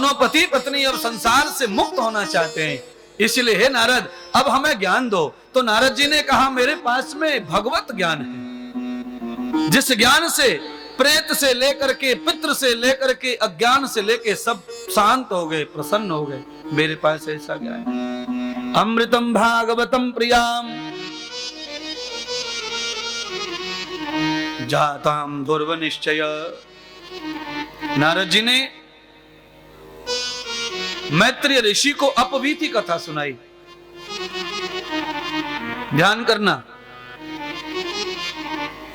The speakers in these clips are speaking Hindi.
दोनों पति पत्नी अब संसार से मुक्त होना चाहते हैं। इसलिए हे नारद, अब हमें ज्ञान दो। तो नारद जी ने कहा, मेरे पास में भगवत ज्ञान है, जिस ज्ञान से प्रेत से लेकर के, पितृ से लेकर के, अज्ञान से लेकर सब शांत हो गए, प्रसन्न हो गए। मेरे पास ऐसा ज्ञान है। अमृतम भागवतम प्रियाम जाताम दुर्व निश्चय। नारद जी ने मैत्रेय ऋषि को अपवीति कथा सुनाई। ध्यान करना,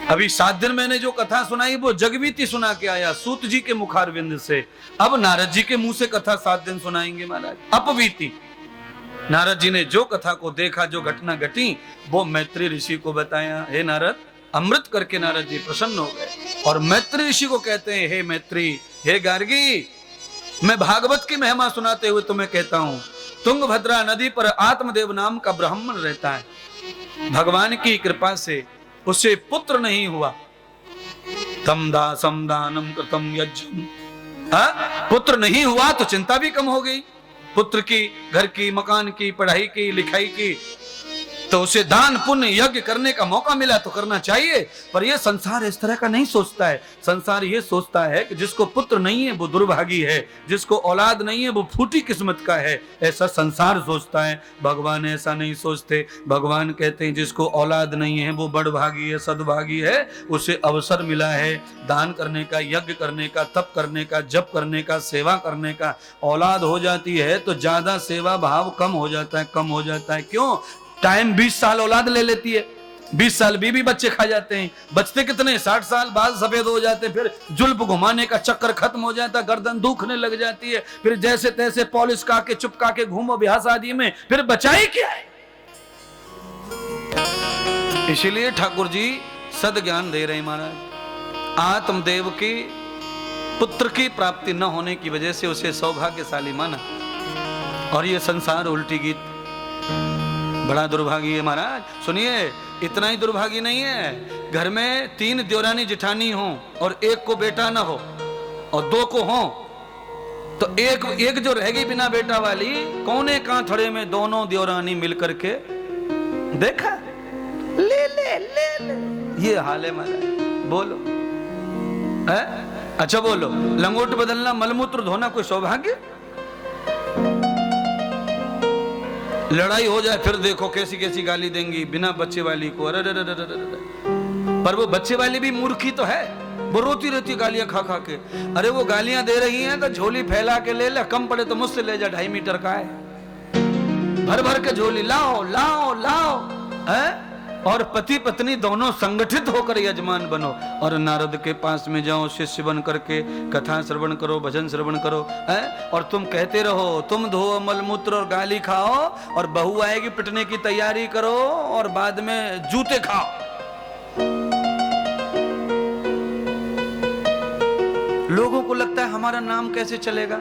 अभी 7 दिन मैंने जो कथा सुनाई वो जगवीति सुना के आया सूत जी के मुखारविंद से। अब नारद जी के मुंह से कथा 7 दिन सुनाएंगे महाराज, अपवीति। नारद जी ने जो कथा को देखा, जो घटना घटी, वो मैत्रेय ऋषि को बताया। हे नारद, अमृत करके नारद जी प्रसन्न हो गए और मैत्रेय ऋषि को कहते हैं, हे मैत्री, हे गार्गी, मैं भागवत की महिमा सुनाते हुए तुम्हें कहता हूं, तुंगभद्रा नदी पर आत्मदेव नाम का ब्राह्मण रहता है। भगवान की कृपा से उसे पुत्र नहीं हुआ। तम दासम दानम कृतम यज्ञम, पुत्र नहीं हुआ तो चिंता भी कम हो गई, पुत्र की, घर की, मकान की, पढ़ाई की, लिखाई की। तो उसे दान पुण्य यज्ञ करने का मौका मिला तो करना चाहिए। पर यह संसार इस तरह का नहीं सोचता है। संसार ये सोचता है कि जिसको पुत्र नहीं है वो दुर्भागी है, जिसको औलाद नहीं है वो फूटी किस्मत का है, ऐसा संसार सोचता है। भगवान ऐसा नहीं सोचते। भगवान कहते हैं जिसको औलाद नहीं है वो बड़भागी है, सद्भागी है, उसे अवसर मिला है दान करने का, यज्ञ करने का, तप करने का, जप करने का, सेवा करने का। औलाद हो जाती है तो ज्यादा सेवा भाव कम हो जाता है, कम हो जाता है। क्यों? टाइम 20 साल औलाद ले लेती है, 20 साल बीवी बच्चे खा जाते हैं। बचते कितने? 60 साल, बाल सफेद हो जाते हैं, फिर जुल्फ घुमाने का चक्कर खत्म हो जाता है, गर्दन दुखने लग जाती है, फिर जैसे तैसे पॉलिश के चुपका के घूमो ब्याह शादी में, फिर बचाई क्या है? इसीलिए ठाकुर जी सद ज्ञान दे रहे हैं महाराज। आत्मदेव की पुत्र की प्राप्ति न होने की वजह से उसे सौभाग्यशाली माना, और ये संसार उल्टी गीत बड़ा दुर्भागी है महाराज। सुनिए, इतना ही दुर्भागी नहीं है, घर में 3 देवरानी जिठानी हो और एक को बेटा ना हो और 2 को हो, तो एक जो रहेगी बिना बेटा वाली, कोने कांथड़े में दोनों देवरानी मिलकर के, देखा, ले ले ले ले, ये हाल है महाराज। बोलो है? अच्छा बोलो, लंगोट बदलना, मलमूत्र धोना कोई सौभाग्य? लड़ाई हो जाए फिर देखो कैसी कैसी गाली देंगी बिना बच्चे वाली को। अरे पर वो बच्चे वाली भी मूर्खी तो है, वो रोती रहती गालियां खा खा के। अरे वो गालियां दे रही हैं तो झोली फैला के ले ले, कम पड़े तो मुझसे ले जा, 2.5 मीटर का है, भर भर के झोली लाओ लाओ लाओ है। और पति पत्नी दोनों संगठित होकर यजमान बनो और नारद के पास में जाओ, शिष्य बन करके कथा श्रवण करो, भजन श्रवण करो है। और तुम कहते रहो, तुम धो मलमूत्र और गाली खाओ, और बहू आएगी पिटने की तैयारी करो, और बाद में जूते खाओ। लोगों को लगता है हमारा नाम कैसे चलेगा,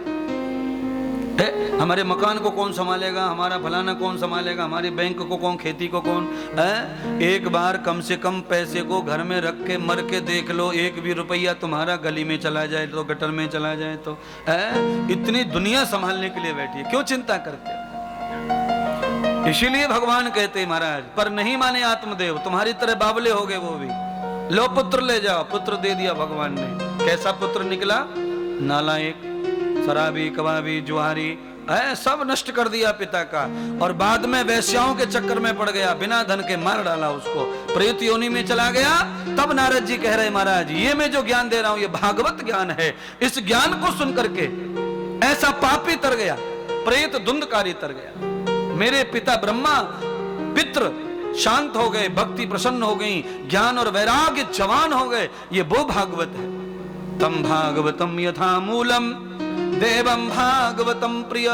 हमारे मकान को कौन संभालेगा, हमारा फलाना कौन संभालेगा, हमारी बैंक को कौन, खेती को कौन है। एक बार कम से कम पैसे को घर में रख के मर के देख लो, 1 भी रुपया तुम्हारा गली में चला जाए तो, गटर में चला जाए तो है। इतनी दुनिया संभालने के लिए बैठी है, क्यों चिंता करते? इसीलिए भगवान कहते महाराज, पर नहीं माने आत्मदेव, तुम्हारी तरह बावले हो गए वो भी। लो पुत्र ले जाओ, पुत्र दे दिया भगवान ने। कैसा पुत्र निकला? नालायक, शराबी, कबाबी, जुआरी है, सब नष्ट कर दिया पिता का। और बाद में वैश्याओं के चक्कर में पड़ गया, बिना धन के मार डाला उसको, प्रेत योनि में चला गया। तब नारद जी कह रहे महाराज, ये मैं जो ज्ञान दे रहा हूं ये भागवत ज्ञान है। इस ज्ञान को सुन करके ऐसा पापी तर गया, प्रेत धुंधकारी तर गया। मेरे पिता ब्रह्मा पितृ शांत हो गए, भक्ति प्रसन्न हो गई, ज्ञान और वैराग्य जवान हो गए। ये वो भागवत है। तम भागवतम यथा मूलम देवम भागवतम प्रिय।